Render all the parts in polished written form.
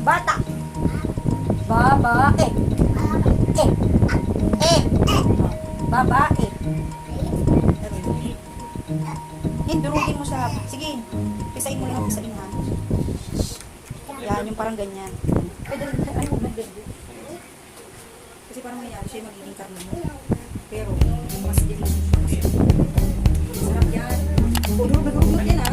Bata. Babae. Babae. Durugin mo siya. Sige. Pisain mo lang ako sa inahan. Yan, yung parang ganyan. Kasi parang mayroon siya magiging karne mo. Pero, mas delicious. Sarap yan. Durug yan ha.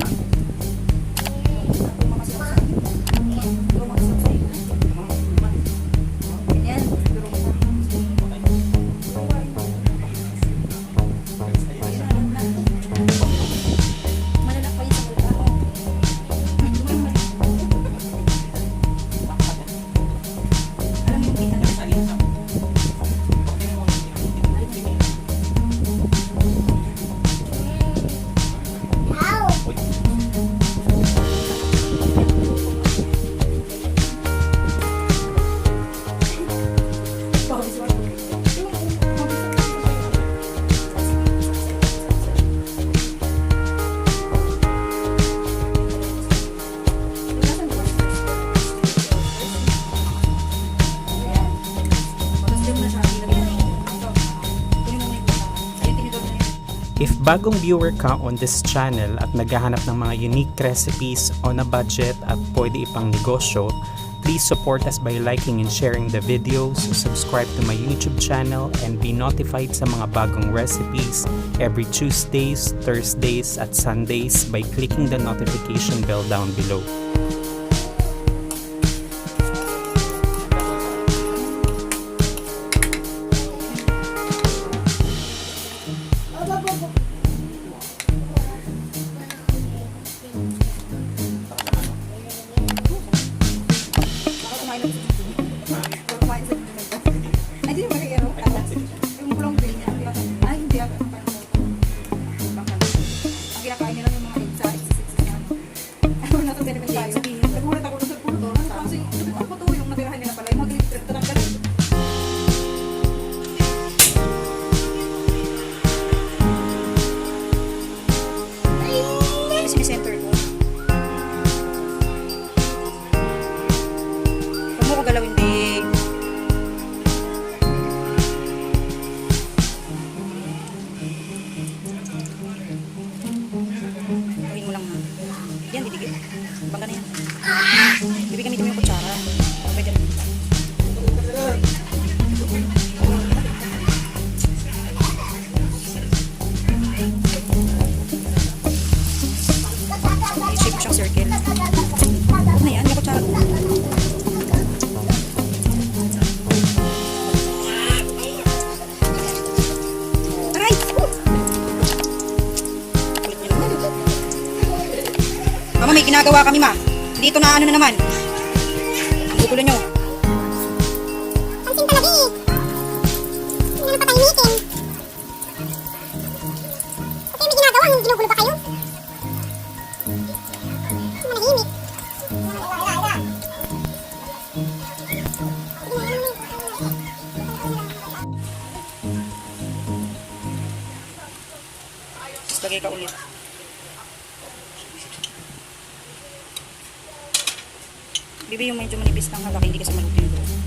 If bagong viewer ka on this channel at naghahanap ng mga unique recipes on a budget at pwede ipang negosyo, please support us by liking and sharing the videos, subscribe to my YouTube channel, and be notified sa mga bagong recipes every Tuesdays, Thursdays, at Sundays by clicking the notification bell down below. Bibigyan mo yung kutsara. Pwede rin. I-shape mo siyang circle. Ano na yan? Yung kutsara. Aray! Mama, may ginagawa kami, ma. Dito na ano na naman. Gugulo nyo. Pansin talaga eh. Hindi na napatahimikin. Kasi may ginagawa, hindi ginugulo pa kayo. Hindi manahimik. Tapos lagay ka ulit. Bibi yung medyo manipis ng halaki, hindi kasi maluto yung buo.